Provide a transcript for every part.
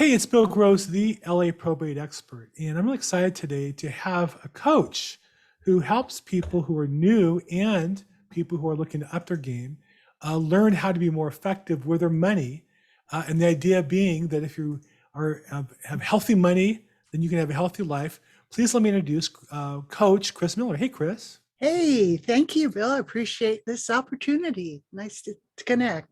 Hey, it's Bill Gross, the LA probate expert, and I'm really excited today to have a coach who helps people who are new and people who are looking to up their game learn how to be more effective with their money. And the idea being that if you have healthy money, then you can have a healthy life. Please let me introduce Coach Kris Miller. Hey, Kris. Hey, thank you, Bill. I appreciate this opportunity. Nice to connect.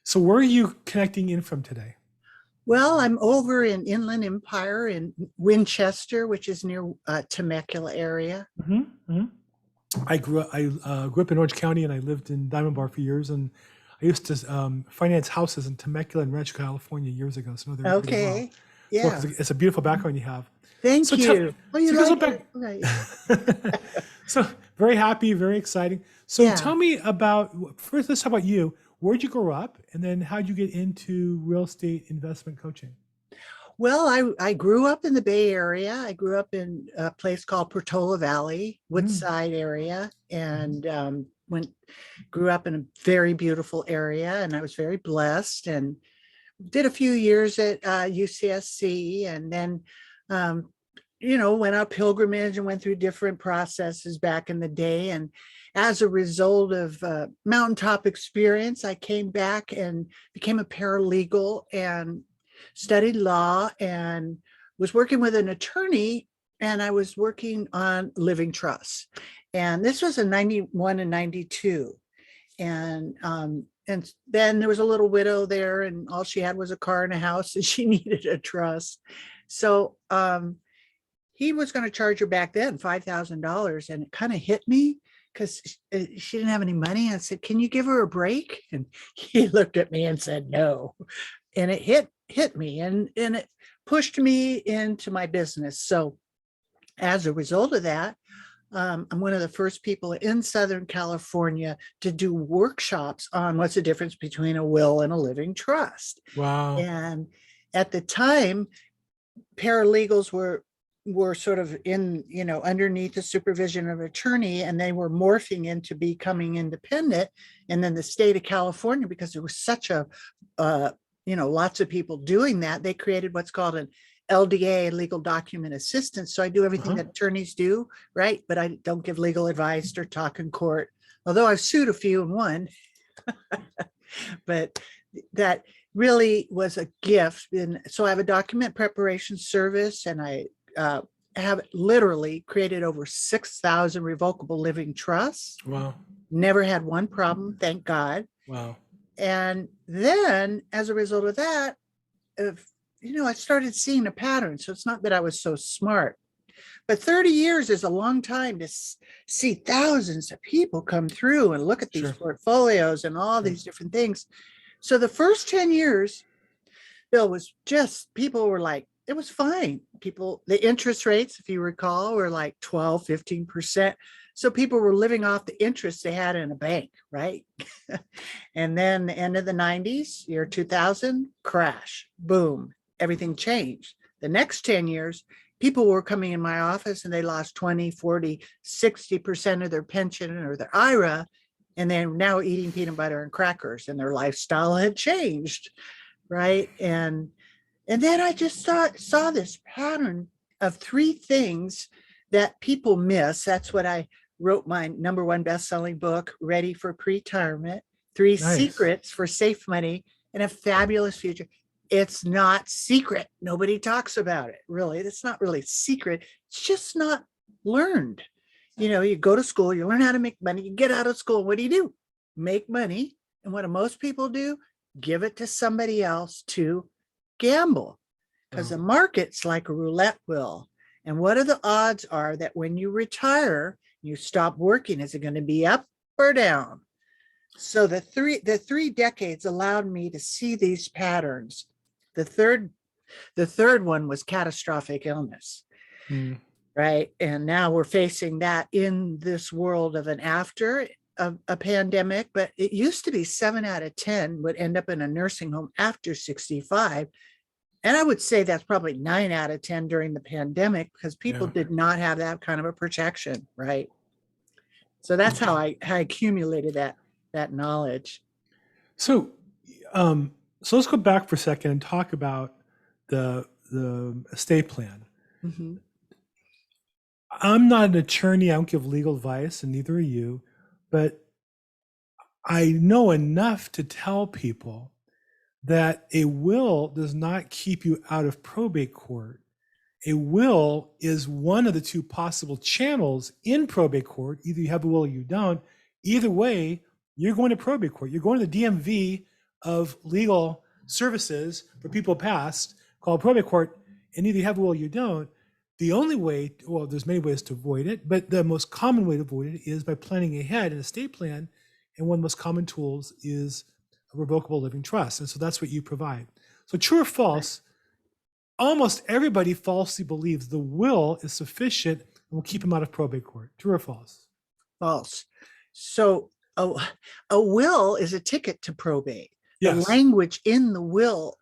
So where are you connecting in from today? Well, I'm over in Inland Empire in Winchester, which is near Temecula area. Hmm. I grew up in Orange County, and I lived in Diamond Bar for years. And I used to finance houses in Temecula and Rancho California years ago, so I know the area pretty well. Okay. So look, Yeah. it's a beautiful background you have. So Thank tell, you. Oh, you so goes like back. it? Right. So very happy, very exciting. So Yeah. tell me about first. Let's talk about you. Where'd you grow up, and then how'd you get into real estate investment coaching? Well, I grew up in the Bay Area. I grew up in a place called Portola Valley, Mm, Woodside area, mhm. and grew up in a very beautiful area, and I was very blessed and did a few years at UCSC, and then um, went on pilgrimage and went through different processes back in the day. And as a result of mountaintop experience, I came back and became a paralegal and studied law and was working with an attorney, and I was working on living trusts. And this was in 91 and 92. And then there was a little widow there, and all she had was a car and a house, and she needed a trust. So he was going to charge her back then $5,000, and it kind of hit me because she didn't have any money. I said, "Can you give her a break?" And he looked at me and said, "No." And it hit me, and it pushed me into my business. So as a result of that, I'm one of the first people in Southern California to do workshops on what's the difference between a will and a living trust. Wow. And at the time, paralegals were sort of in, underneath the supervision of an attorney, and they were morphing into becoming independent. And then the state of California, because there was such a lots of people doing that, they created what's called an LDA, legal document assistance. So I do everything Uh-huh. that attorneys do, right? But I don't give legal advice or talk in court, although I've sued a few and won. But that really was a gift. And so I have a document preparation service, and I have literally created over 6,000 revocable living trusts. Wow. Never had one problem, thank God. Wow. And then as a result of that, if, I started seeing a pattern. So it's not that I was so smart, but 30 years is a long time to see thousands of people come through and look at these Sure. portfolios and all Sure. these different things. So the first 10 years, Bill, was just, people were like, it was fine. The interest rates, if you recall, were like 12, 15%. So people were living off the interest they had in a bank, right? And then the end of the 90s, year 2000, crash, boom, everything changed. The next 10 years, people were coming in my office and they lost 20, 40, 60% of their pension or their IRA. And they're now eating peanut butter and crackers, and their lifestyle had changed, right? And then I just saw this pattern of three things that people miss. That's what I wrote my number one best-selling book, Ready for Pre-Retirement, Three Nice. Secrets for Safe Money and a Fabulous Future. It's not secret. Nobody talks about it, really. It's not really secret. It's just not learned. You go to school, you learn how to make money, you get out of school. What do? Make money. And what do most people do? Give it to somebody else to gamble, because Wow. the market's like a roulette wheel. And what are the odds are that when you retire, you stop working, is it going to be up or down? So the three decades allowed me to see these patterns. The third one was catastrophic illness, Mm. right? And now we're facing that in this world of an after a pandemic. But it used to be 7 out of 10 would end up in a nursing home after 65. And I would say that's probably 9 out of 10 during the pandemic, because people Yeah. did not have that kind of a protection, right? So that's how I accumulated that knowledge. So, so let's go back for a second and talk about the estate plan. Mhm. I'm not an attorney. I don't give legal advice, and neither are you. But I know enough to tell people that a will does not keep you out of probate court. A will is one of the two possible channels in probate court. Either you have a will or you don't. Either way, you're going to probate court. You're going to the DMV of legal services for people past, called probate court, and either you have a will or you don't. The only way, well, there's many ways to avoid it, but the most common way to avoid it is by planning ahead in a estate plan. And one of the most common tools is a revocable living trust. And so that's what you provide. So true or false, almost everybody falsely believes the will is sufficient and will keep them out of probate court. True or false? False. So a will is a ticket to probate. The Yes. language in the will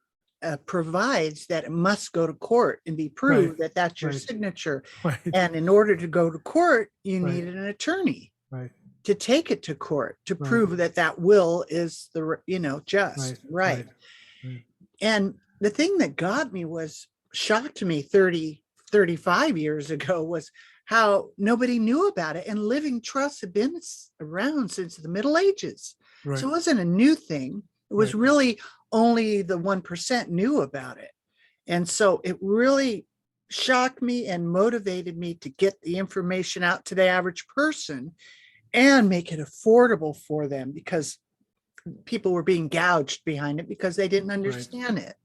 provides that it must go to court and be proved that that's your Right. signature. Right. And in order to go to court, you Right. need an attorney Right. to take it to court to Right. prove that that will is just Right. right. And the thing that got me shocked me 35 years ago was how nobody knew about it. And living trusts have been around since the Middle Ages. Right. So it wasn't a new thing. It was Right. really only the 1% knew about it. And so it really shocked me and motivated me to get the information out to the average person and make it affordable for them, because people were being gouged behind it because they didn't understand it.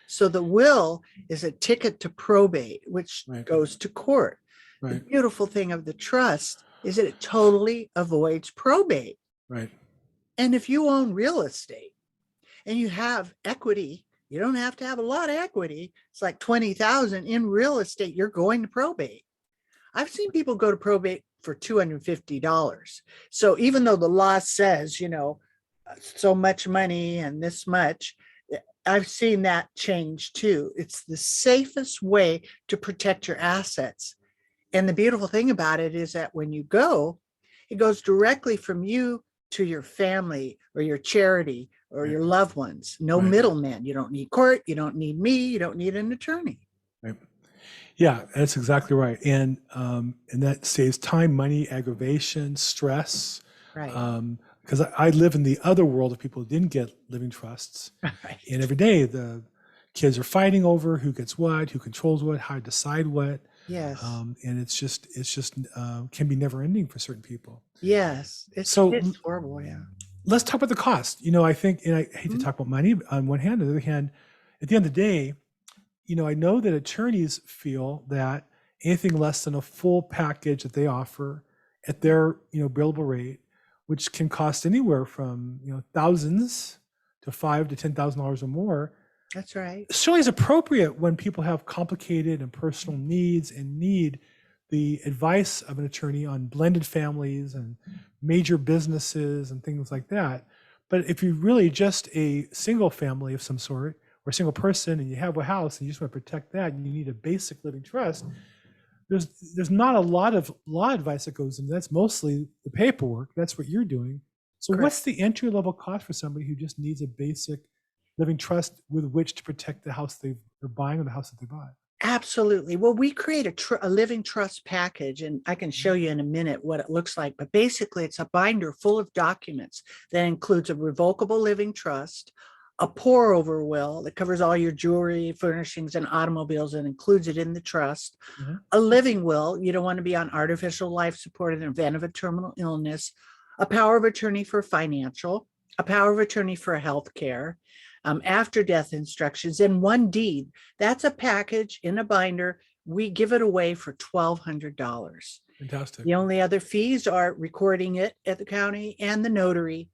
So the will is a ticket to probate, which Right. goes to court. The Right. beautiful thing of the trust is that it totally avoids probate. Right. And if you own real estate and you have equity, you don't have to have a lot of equity. It's like 20,000 in real estate, you're going to probate. I've seen people go to probate for $250. So even though the law says, so much money and this much, I've seen that change too. It's the safest way to protect your assets. And the beautiful thing about it is that when you go, it goes directly from you to your family or your charity or Right. your loved ones. No Right. middleman. You don't need court. You don't need me. You don't need an attorney. Right. Yeah, that's exactly right. And that saves time, money, aggravation, stress. Right. Because I live in the other world of people who didn't get living trusts. Right. And every day the kids are fighting over who gets what, who controls what, how to decide what. Yes. And it's just can be never ending for certain people. Yes. It's horrible. Yeah. Let's talk about the cost. I think, and I hate to talk about money on one hand. On the other hand, at the end of the day, I know that attorneys feel that anything less than a full package that they offer at their, billable rate, which can cost anywhere from, thousands to $5,000 to $10,000 or more, That's right. certainly is appropriate when people have complicated and personal needs and need the advice of an attorney on blended families and major businesses and things like that. But if you're really just a single family of some sort or a single person and you have a house and you just want to protect that and you need a basic living trust, there's not a lot of law advice that goes into that. That's mostly the paperwork. That's what you're doing. So Correct. What's the entry level cost for somebody who just needs a basic living trust with which to protect the house they're buying or the house that they bought? Absolutely. Well, we create a living trust package, and I can show you in a minute what it looks like. But basically, it's a binder full of documents that includes a revocable living trust, a pour over will that covers all your jewelry, furnishings, and automobiles and includes it in the trust, a living will. You don't want to be on artificial life support in the event of a terminal illness, a power of attorney for financial, a power of attorney for health care, after death instructions, and one deed. That's a package in a binder. We give it away for $1,200. Fantastic. The only other fees are recording it at the county and the notary.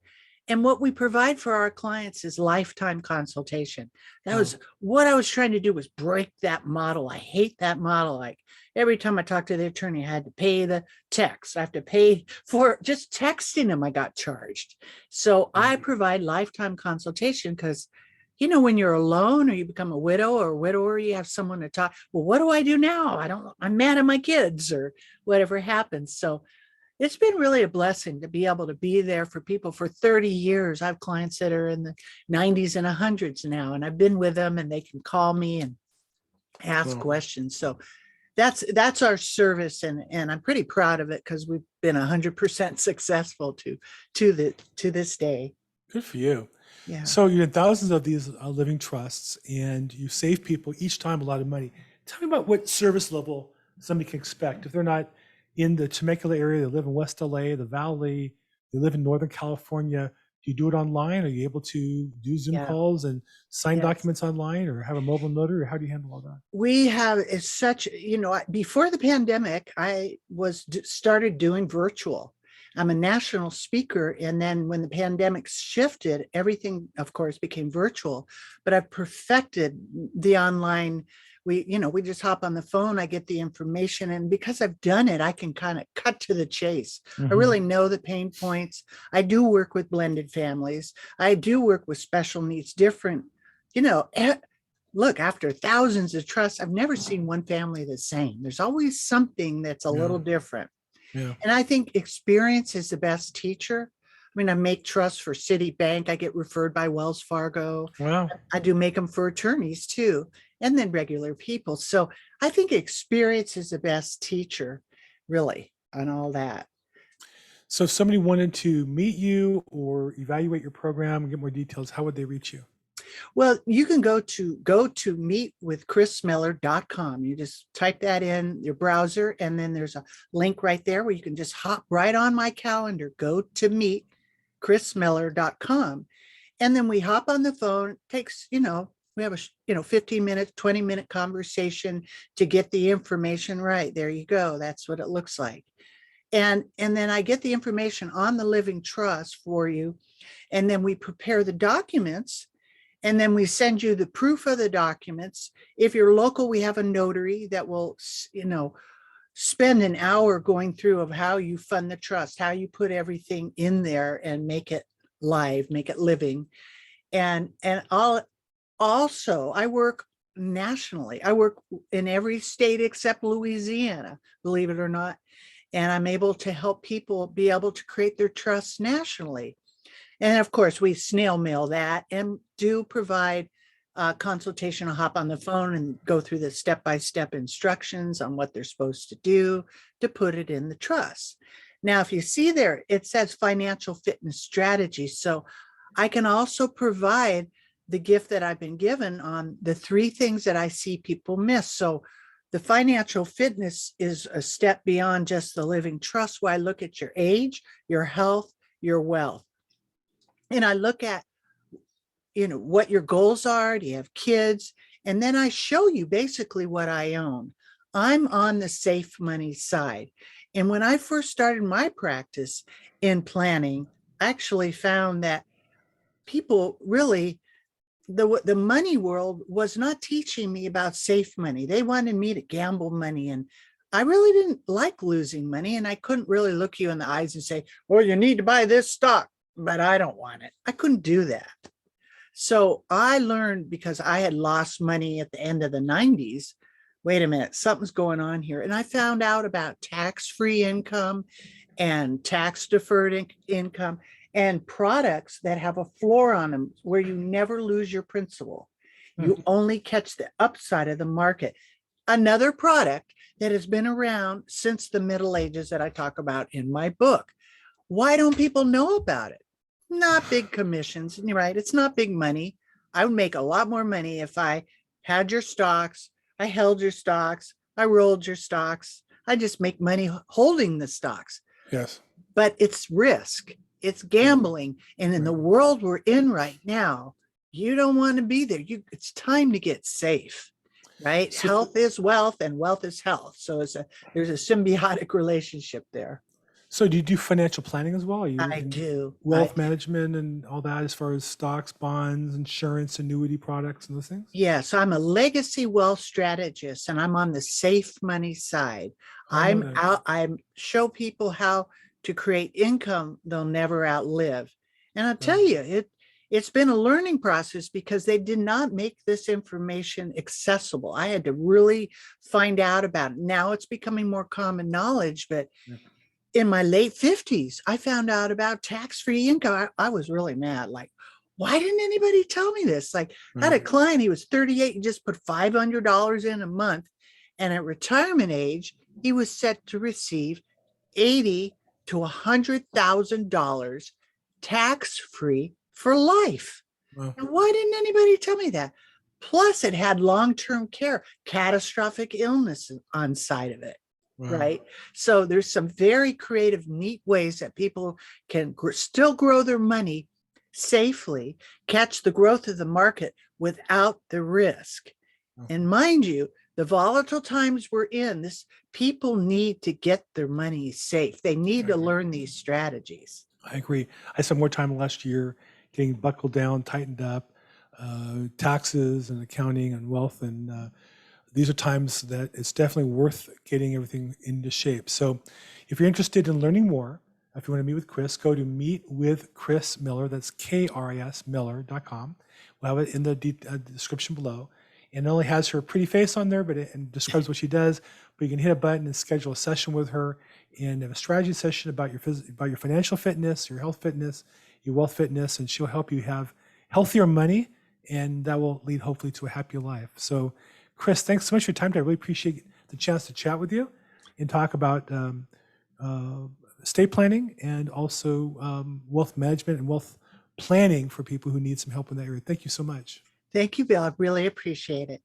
And what we provide for our clients is lifetime consultation. That was what I was trying to do, was break that model. I hate that model. Like every time I talked to the attorney, I had to pay the text. I have to pay for just texting them. I got charged. So I provide lifetime consultation because, when you're alone or you become a widow or a widower, you have someone to talk. Well, what do I do now? I'm mad at my kids or whatever happens. So it's been really a blessing to be able to be there for people for 30 years. I have clients that are in the 90s and 100s now, and I've been with them and they can call me and ask Cool. questions. So that's our service, and I'm pretty proud of it because we've been 100% successful to this day. Good for you. Yeah. So you had thousands of these living trusts, and you save people each time a lot of money. Tell me about what service level somebody can expect if they're not in the Temecula area. They live in West LA, the Valley. They live in Northern California. Do you do it online? Are you able to do Zoom Yeah. calls and sign Yes. documents online, or have a mobile notary, or how do you handle all that? We have it's such, before the pandemic, I started doing virtual. I'm a national speaker, and then when the pandemic shifted, everything of course became virtual, but I've perfected the online. We just hop on the phone, I get the information, and because I've done it, I can kind of cut to the chase. I Mm-hmm. really know the pain points. I do work with blended families. I do work with special needs, different, you know, look, after thousands of trusts, I've never seen one family the same. There's always something that's a Yeah. little different. Yeah. And I think experience is the best teacher. I mean, I make trusts for Citibank. I get referred by Wells Fargo. Wow. I do make them for attorneys too, and then regular people. So I think experience is the best teacher, really, on all that. So if somebody wanted to meet you or evaluate your program and get more details, how would they reach you? Well, you can go to meetwithkrismiller.com. You just type that in your browser, and then there's a link right there where you can just hop right on my calendar. Go to meetkrismiller.com. And then we hop on the phone. It takes, we have a 15 minute, 20-minute conversation to get the information right. There you go. That's what it looks like. And then I get the information on the living trust for you. And then we prepare the documents, and then we send you the proof of the documents. If you're local, we have a notary that will, spend an hour going through of how you fund the trust, how you put everything in there and make it live, make it living. And I work nationally. I work in every state except Louisiana, believe it or not. And I'm able to help people be able to create their trusts nationally. And of course, we snail mail that and do provide consultation. I'll hop on the phone and go through the step-by-step instructions on what they're supposed to do to put it in the trust. Now, if you see there, it says financial fitness strategy. So I can also provide the gift that I've been given on the 3 things that I see people miss. So the financial fitness is a step beyond just the living trust, where I look at your age, your health, your wealth. And I look at, what your goals are. Do you have kids? And then I show you basically what I own. I'm on the safe money side. And when I first started my practice in planning, I actually found that people really, the money world was not teaching me about safe money. They wanted me to gamble money. And I really didn't like losing money. And I couldn't really look you in the eyes and say, well, you need to buy this stock, but I don't want it. I couldn't do that. So I learned, because I had lost money at the end of the 90s. Wait a minute, something's going on here. And I found out about tax-free income and tax deferred income and products that have a floor on them where you never lose your principal. You only catch the upside of the market. Another product that has been around since the Middle Ages that I talk about in my book. Why don't people know about it? Not big commissions, right? It's not big money. I would make a lot more money if I had your stocks, I held your stocks, I rolled your stocks. I just make money holding the stocks. Yes. But it's risk, it's gambling. And in the world we're in right now, you don't want to be there. It's time to get safe, right? So health is wealth and wealth is health. So there's a symbiotic relationship there. So do you do financial planning as well? Are you I in do. wealth management and all that, as far as stocks, bonds, insurance, annuity products, and those things? Yes, I'm a legacy wealth strategist, and I'm on the safe money side. Oh, I'm nice. out, I show people how to create income they'll never outlive. And I'll tell you, it's been a learning process because they did not make this information accessible. I had to really find out about it. Now it's becoming more common knowledge, but in my late 50s, I found out about tax-free income. I was really mad, like, why didn't anybody tell me this? Like, I had a Right. client, he was 38 and just put $500 in a month. And at retirement age, he was set to receive 80 to $100,000 tax free for life. Well, And why didn't anybody tell me that? Plus, it had long term care, catastrophic illness on side of it. wow. Right. So there's some very creative, neat ways that people can still grow their money safely, catch the growth of the market without the risk. Wow. And mind you, the volatile times we're in, this people need to get their money safe. They need to learn these strategies. I agree. I spent more time last year getting buckled down, tightened up, taxes and accounting and wealth. And these are times that it's definitely worth getting everything into shape. So if you're interested in learning more, if you want to meet with Kris, go to Meet with Kris Miller. That's KRIS Miller.com. We'll have it in the description below. And it only has her pretty face on there, but it describes what she does. But you can hit a button and schedule a session with her and have a strategy session about your financial fitness, your health fitness, your wealth fitness, and she'll help you have healthier money, and that will lead hopefully to a happier life. So, Kris, thanks so much for your time today. I really appreciate the chance to chat with you and talk about estate planning and also wealth management and wealth planning for people who need some help in that area. Thank you so much. Thank you, Bill. I really appreciate it.